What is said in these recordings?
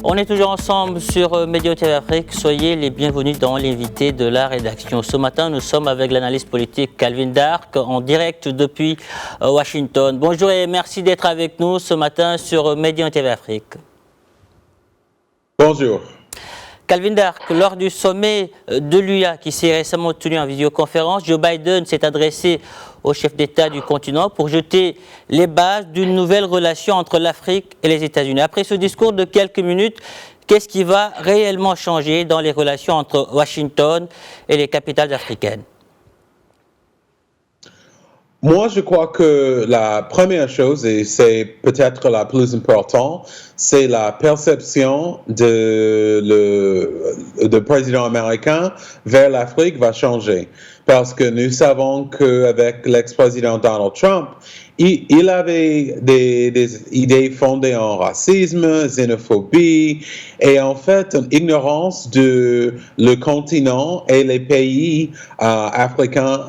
On est toujours ensemble sur Média TV Afrique. Soyez les bienvenus dans l'invité de la rédaction. Ce matin, nous sommes avec l'analyste politique Calvin Dark en direct depuis Washington. Bonjour et merci d'être avec nous ce matin sur Média TV Afrique. Bonjour. Calvin Dark, lors du sommet de l'UA qui s'est récemment tenu en visioconférence, Joe Biden s'est adressé au chef d'État du continent pour jeter les bases d'une nouvelle relation entre l'Afrique et les États-Unis. Après ce discours de quelques minutes, qu'est-ce qui va réellement changer dans les relations entre Washington et les capitales africaines? Moi, je crois que la première chose, et c'est peut-être la plus importante, c'est la perception de président américain vers l'Afrique va changer. Parce que nous savons qu'avec l'ex-président Donald Trump, il avait des idées fondées en racisme, xénophobie et en fait une ignorance de le continent et les pays africains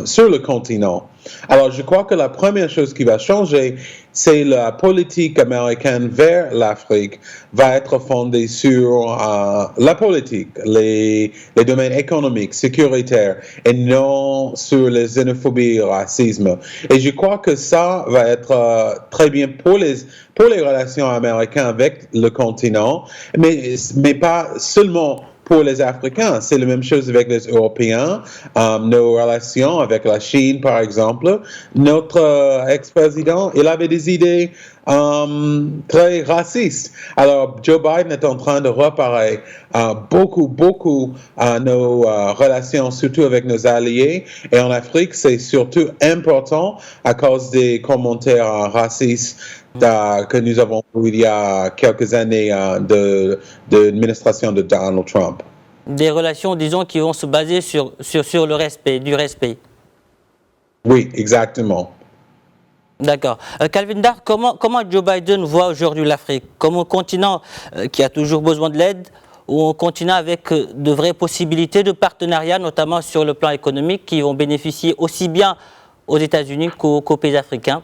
sur le continent. Alors, je crois que la première chose qui va changer, c'est la politique américaine vers l'Afrique va être fondée sur la politique, les domaines économiques, sécuritaires, et non sur les xénophobies et le racisme. Et je crois que ça va être très bien pour les relations américaines avec le continent, mais pas seulement pour les Africains. C'est la même chose avec les Européens, nos relations avec la Chine, par exemple. Notre ex-président, il avait des idées très racistes. Alors, Joe Biden est en train de reparer beaucoup nos relations, surtout avec nos alliés. Et en Afrique, c'est surtout important à cause des commentaires racistes que nous avons eu il y a quelques années de l'administration de Donald Trump. Des relations, disons, qui vont se baser sur le respect, du respect. Oui, exactement. D'accord. Calvin Dark, comment Joe Biden voit aujourd'hui l'Afrique? Comme un continent qui a toujours besoin de l'aide, ou un continent avec de vraies possibilités de partenariat, notamment sur le plan économique, qui vont bénéficier aussi bien aux États-Unis qu'aux pays africains?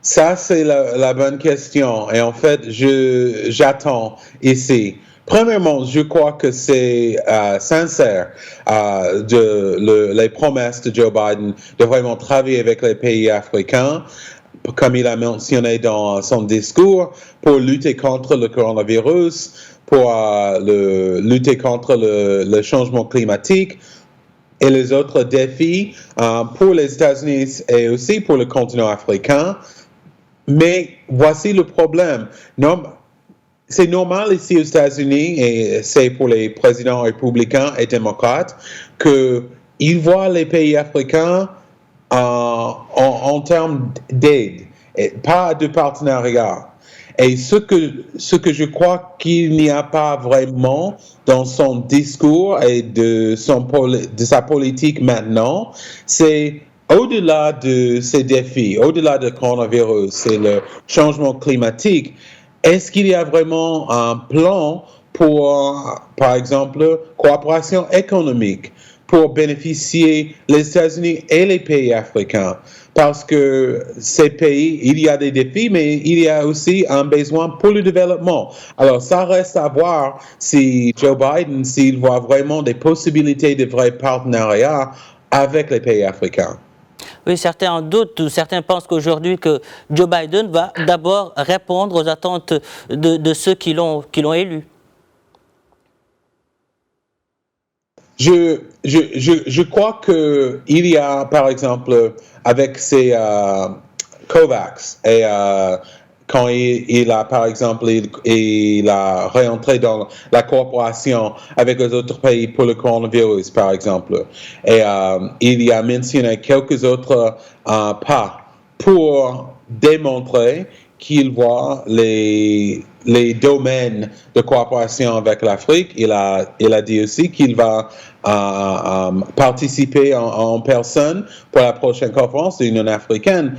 Ça, c'est la bonne question. Et en fait, j'attends ici. Premièrement, je crois que c'est sincère les promesses de Joe Biden de vraiment travailler avec les pays africains, comme il a mentionné dans son discours, pour lutter contre le coronavirus, pour lutter contre le changement climatique et les autres défis pour les États-Unis et aussi pour le continent africain. Mais voici le problème. C'est normal ici aux États-Unis, et c'est pour les présidents républicains et démocrates, qu'ils voient les pays africains en termes d'aide, et pas de partenariat. Et ce que je crois qu'il n'y a pas vraiment dans son discours et de sa politique maintenant, c'est au-delà de ces défis, au-delà du coronavirus et le changement climatique, est-ce qu'il y a vraiment un plan pour, par exemple, coopération économique pour bénéficier les États-Unis et les pays africains? Parce que ces pays, il y a des défis, mais il y a aussi un besoin pour le développement. Alors, ça reste à voir si Joe Biden, s'il voit vraiment des possibilités de vrais partenariats avec les pays africains. Oui, certains en doutent, certains pensent qu'aujourd'hui que Joe Biden va d'abord répondre aux attentes de ceux qui l'ont élu. Je crois qu'il y a, par exemple, avec ces COVAX, et quand il a, par exemple, il a réentré dans la coopération avec les autres pays pour le coronavirus, par exemple. Et il a mentionné quelques autres pas pour démontrer qu'il voit les domaines de coopération avec l'Afrique. Il a dit aussi qu'il va participer en personne pour la prochaine conférence de l'Union africaine.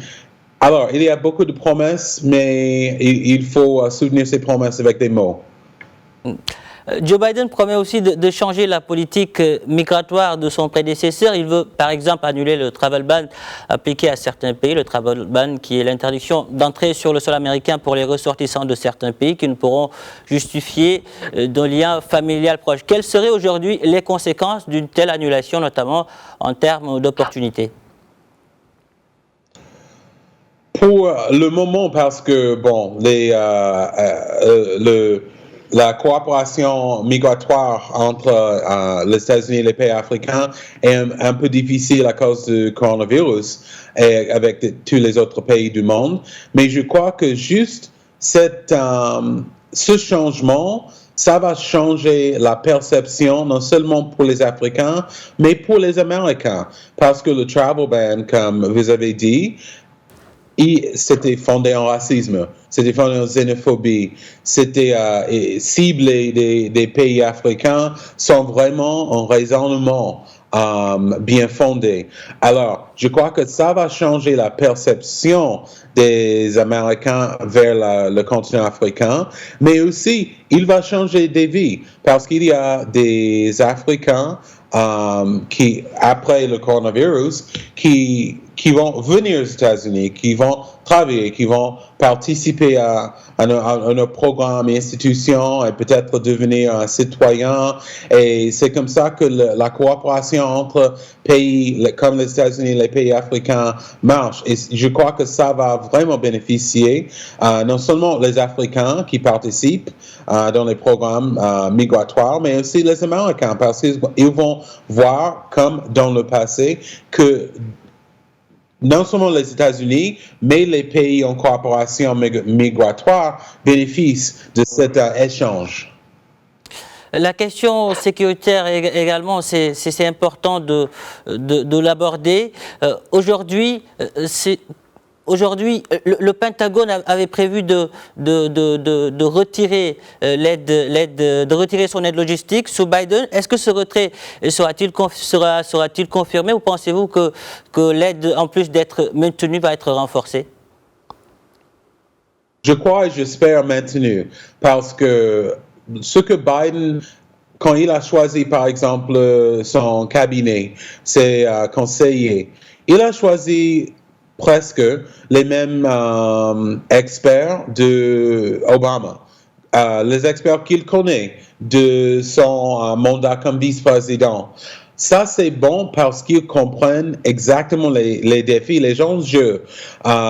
Alors, il y a beaucoup de promesses, mais il faut soutenir ces promesses avec des mots. Joe Biden promet aussi de changer la politique migratoire de son prédécesseur. Il veut par exemple annuler le travel ban appliqué à certains pays, le travel ban qui est l'interdiction d'entrer sur le sol américain pour les ressortissants de certains pays qui ne pourront justifier d'un lien familial proche. Quelles seraient aujourd'hui les conséquences d'une telle annulation, notamment en termes d'opportunités? Pour le moment, parce que, bon, la coopération migratoire entre les États-Unis et les pays africains est un peu difficile à cause du coronavirus et avec tous les autres pays du monde. Mais je crois que juste ce changement, ça va changer la perception non seulement pour les Africains, mais pour les Américains. Parce que le travel ban, comme vous avez dit, c'était fondé en racisme, c'était fondé en xénophobie, c'était ciblé des pays africains sans vraiment un raisonnement bien fondé. Alors, je crois que ça va changer la perception des Américains vers le continent africain, mais aussi, il va changer des vies, parce qu'il y a des Africains qui, après le coronavirus, qui vont venir aux États-Unis, qui vont travailler, qui vont participer à un programme, institution et peut-être devenir un citoyen. Et c'est comme ça que la coopération entre pays comme les États-Unis et les pays africains marche. Et je crois que ça va vraiment bénéficier non seulement les Africains qui participent dans les programmes migratoires, mais aussi les Américains, parce qu'ils vont voir, comme dans le passé, que non seulement les États-Unis, mais les pays en coopération migratoire bénéficient de cet échange. La question sécuritaire également, c'est important de l'aborder. Aujourd'hui, le Pentagone avait prévu de retirer de retirer son aide logistique sous Biden. Est-ce que ce retrait sera-t-il confirmé ou pensez-vous que l'aide, en plus d'être maintenue, va être renforcée? Je crois et j'espère maintenue, parce que ce que Biden, quand il a choisi par exemple son cabinet, ses conseillers, il a choisi presque les mêmes experts de Obama, les experts qu'il connaît de son mandat comme vice-président. Ça, c'est bon parce qu'ils comprennent exactement les défis, les enjeux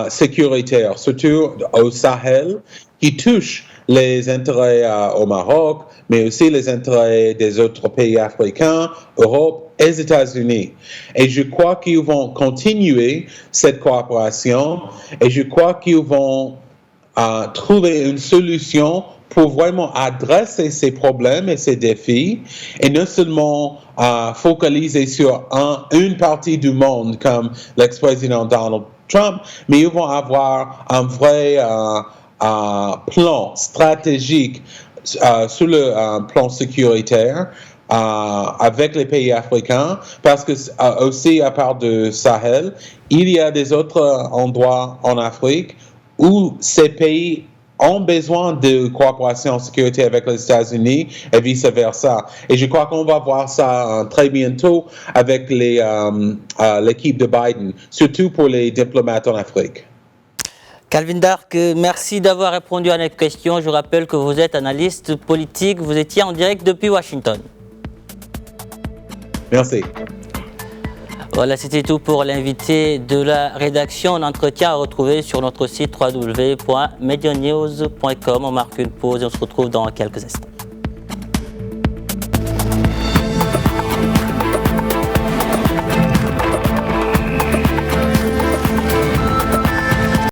sécuritaires, surtout au Sahel, qui touchent les intérêts au Maroc, mais aussi les intérêts des autres pays africains, Europe et les États-Unis. Et je crois qu'ils vont continuer cette coopération et je crois qu'ils vont trouver une solution pour vraiment adresser ces problèmes et ces défis et non seulement focaliser sur une partie du monde comme l'ex-président Donald Trump, mais ils vont avoir un vrai plan stratégique sur le plan sécuritaire avec les pays africains, parce que aussi à part de Sahel, il y a des autres endroits en Afrique où ces pays ont besoin de coopération en sécurité avec les États-Unis et vice-versa. Et je crois qu'on va voir ça très bientôt avec l'équipe de Biden, surtout pour les diplomates en Afrique. Calvin Dark, merci d'avoir répondu à notre question. Je rappelle que vous êtes analyste politique. Vous étiez en direct depuis Washington. Merci. Voilà, c'était tout pour l'invité de la rédaction. Un entretien à retrouver sur notre site www.medianews.com. On marque une pause et on se retrouve dans quelques instants.